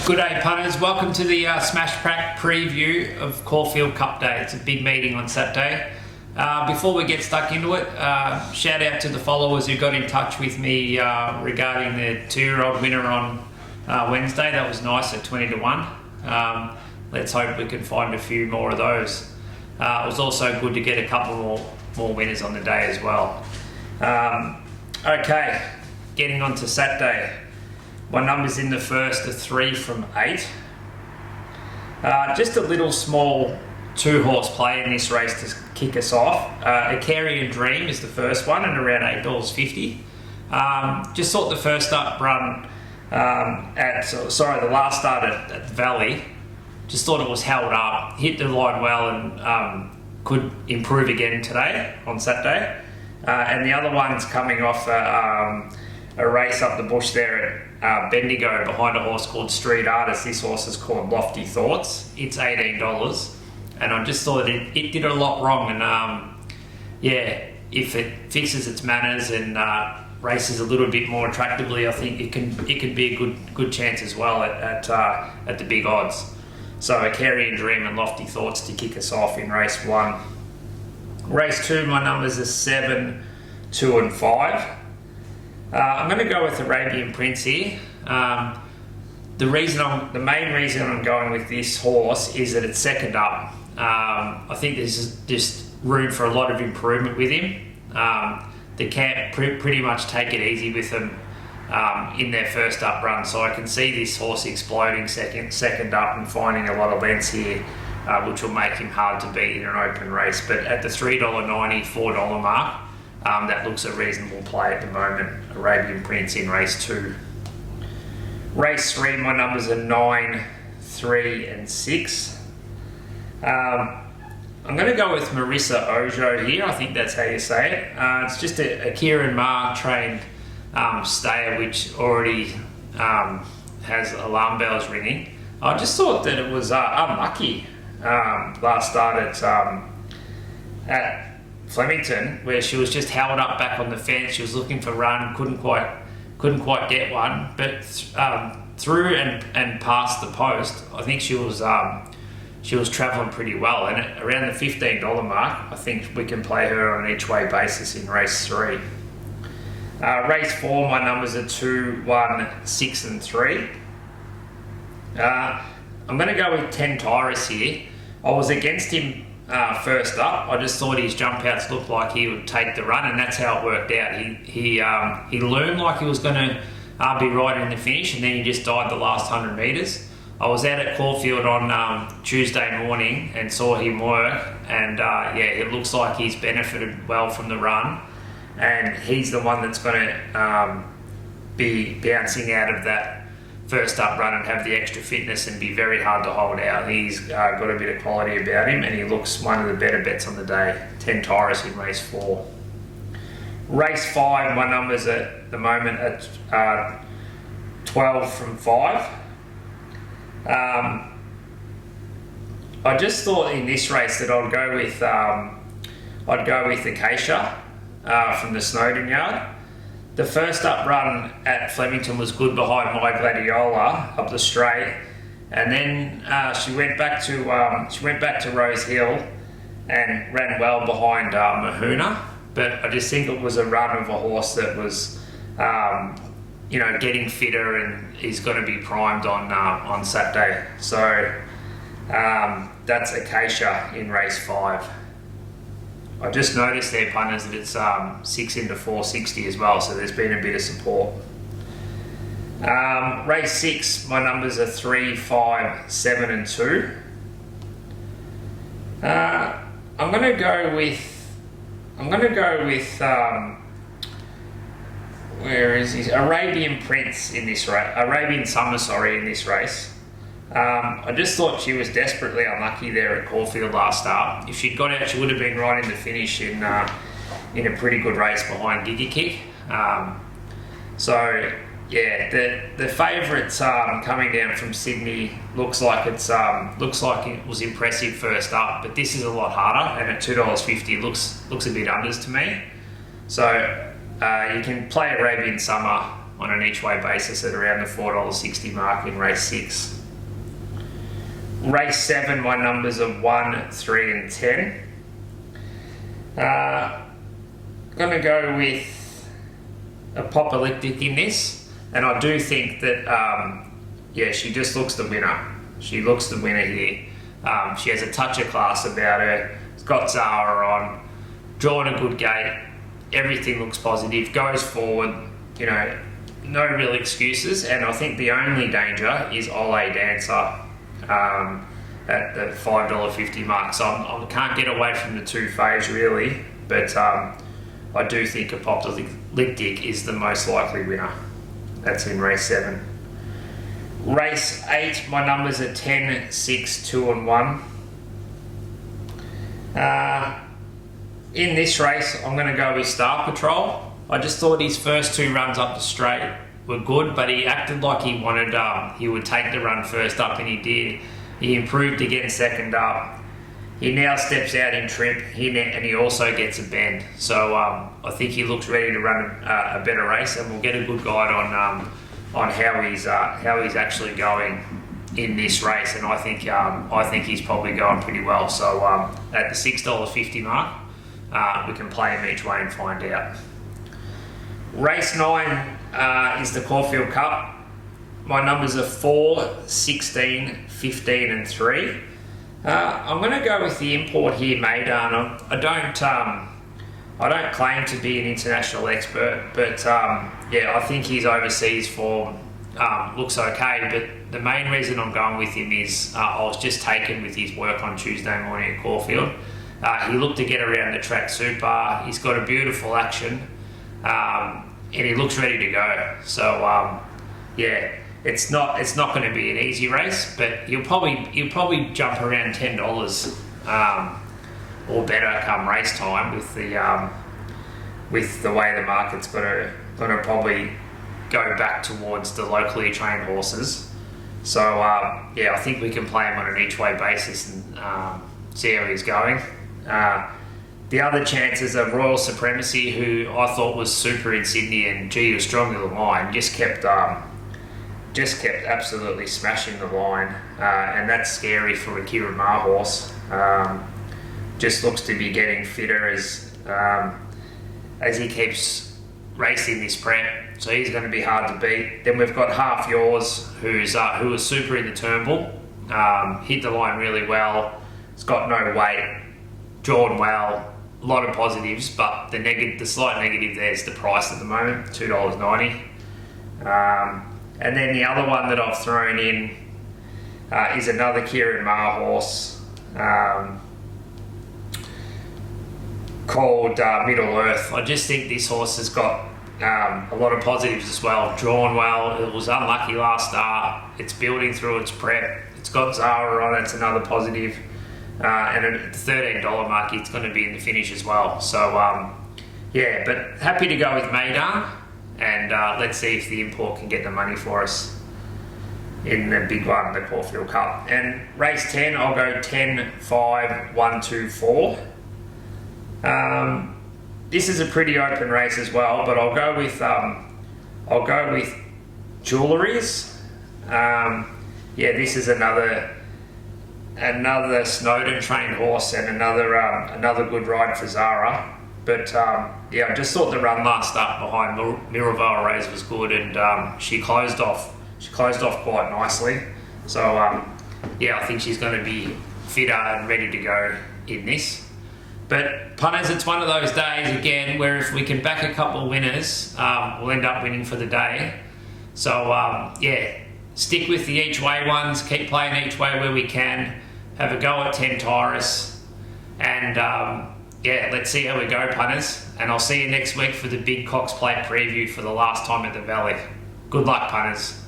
Good day, punters. Welcome to the Smash Pack preview of Caulfield Cup Day. It's a big meeting on Saturday. Before we get stuck into it, shout out to the followers who got in touch with me regarding the 2-year-old winner on Wednesday. That was nice at 20 to 1. Let's hope we can find a few more of those. It was also good to get a couple more winners on the day as well. Okay, getting on to Saturday. My numbers in the first are 3 from 8. Just a little small 2-horse play in this race to kick us off. A Carrier Dream is the first one and around $8.50. Just thought the first up run the last start at the Valley, just thought it was held up, hit the line well and could improve again today on Saturday. And the other one's coming off a race up the bush there at Bendigo behind a horse called Street Artist. This horse is called Lofty Thoughts. It's $18, and I just thought it did a lot wrong. And if it fixes its manners and races a little bit more attractively, I think it can be a good chance as well at the big odds. So a Carrier Dream and Lofty Thoughts to kick us off in race 1. Race 2, my numbers are 7, 2 and 5. I'm going to go with Arabian Prince here. The main reason I'm going with this horse is that it's second up. I think there's just room for a lot of improvement with him. The camp pretty much take it easy with him in their first up run, so I can see this horse exploding second up and finding a lot of lengths here, which will make him hard to beat in an open race. But at the $3.90, $4 mark, that looks a reasonable play at the moment. Arabian Prince in race 2. Race 3, my numbers are 9, 3 and 6. I'm going to go with Marissa Ojo here. I think that's how you say it. It's just a Kieran Maher trained stayer which already has alarm bells ringing. I just thought that it was unlucky last start at Flemington, where she was just held up back on the fence. She was looking for run, couldn't quite get one, but through and past the post, I think she was travelling pretty well. And at around the $15 mark, I think we can play her on an each way basis in race 3. Race 4, my numbers are 2, 1, 6 and 3. I'm going to go with 10 Tyrus here. I was against him first up. I just thought his jump outs looked like he would take the run, and that's how it worked out. He loomed like he was going to be right in the finish, and then he just died the last 100 metres. I was out at Caulfield on Tuesday morning and saw him work, and it looks like he's benefited well from the run, and he's the one that's going to be bouncing out of that first up run and have the extra fitness and be very hard to hold out. He's got a bit of quality about him, and he looks one of the better bets on the day. 10 Tyrus in race 4. Race 5, my numbers at the moment are 12 from 5. I just thought in this race that I'd go with Acacia from the Snowden yard. The first up run at Flemington was good behind My Gladiola up the straight, and then she went back to Rose Hill and ran well behind Mahuna. But I just think it was a run of a horse that was, getting fitter, and he's going to be primed on Saturday. So that's Acacia in race 5. I just noticed there, punters, that it's 6 into 460 as well, so there's been a bit of support. Race 6, my numbers are 3, 5, 7 and 2. I'm going to go with where is he? Arabian Prince in this race. Arabian Summer, in this race. I just thought she was desperately unlucky there at Caulfield last start. If she'd got out, she would have been right in the finish in a pretty good race behind Giga Kick. The favourites coming down from Sydney looks like it was impressive first up, but this is a lot harder, and at $2.50 looks a bit unders to me. So you can play Arabian Summer on an each way basis at around the $4.60 mark in race 6. Race 7, my numbers are 1, 3 and 10. Going to go with Apocalyptic in this, and I do think that she just looks the winner. She looks the winner here. She has a touch of class about her. It's got Zara on, drawn a good gate. Everything looks positive. Goes forward. No real excuses. And I think the only danger is Ole Dancer at the $5.50 mark. So I can't get away from the two faves really, but I do think Apocalyptic is the most likely winner. That's in race 7. Race 8, my numbers are 10, 6, 2 and 1. In this race, I'm going to go with Star Patrol. I just thought his first 2 runs up the straight were good, but he acted like he wanted, he would take the run first up, and he did. He improved again second up. He now steps out in trip, and he also gets a bend. So I think he looks ready to run a better race, and we'll get a good guide on how he's actually going in this race. And I think he's probably going pretty well. So at the $6.50 mark, we can play him each way and find out. Race 9 is the Caulfield Cup. My numbers are 4, 16, 15 and 3. I'm going to go with the import here, Maidan. I don't claim to be an international expert, but I think his overseas form looks okay. But the main reason I'm going with him is I was just taken with his work on Tuesday morning at Caulfield. He looked to get around the track super. He's got a beautiful action, and he looks ready to go. So it's not going to be an easy race, but he'll probably jump around $10 or better come race time with the way the market's going to probably go back towards the locally trained horses. So I think we can play him on an each way basis and see how he's going. The other chances are Royal Supremacy, who I thought was super in Sydney, and he was strong to the line, just kept absolutely smashing the line, and that's scary for a Kieran Maher horse. Just looks to be getting fitter as he keeps racing this prep, so he's going to be hard to beat. Then we've got Half Yours, who was super in the Turnbull, hit the line really well. It's got no weight, drawn well, a lot of positives, but the slight negative there is the price at the moment, $2.90. And then the other one that I've thrown in is another Kieran Maher horse called Middle Earth. I just think this horse has got a lot of positives as well. Drawn well, it was unlucky last start, it's building through its prep, it's got Zara on it, it's another positive. And at the $13 mark, it's going to be in the finish as well. So, but happy to go with Maidan. And let's see if the import can get the money for us in the big one, the Caulfield Cup. And race 10, I'll go 10, 5, 1, 2, 4. This is a pretty open race as well, but I'll go with Jewelleries. This is another Snowden trained horse and another good ride for Zara. But I just thought the run last up behind Miraval Rays was good, and she closed off quite nicely. So I think she's going to be fitter and ready to go in this. But punters, it's one of those days again where if we can back a couple of winners, we'll end up winning for the day. So stick with the each way ones, keep playing each way where we can, have a go at 10 Tyrus, and let's see how we go, punters. And I'll see you next week for the big Cox Plate preview for the last time at the Valley. Good luck, punters.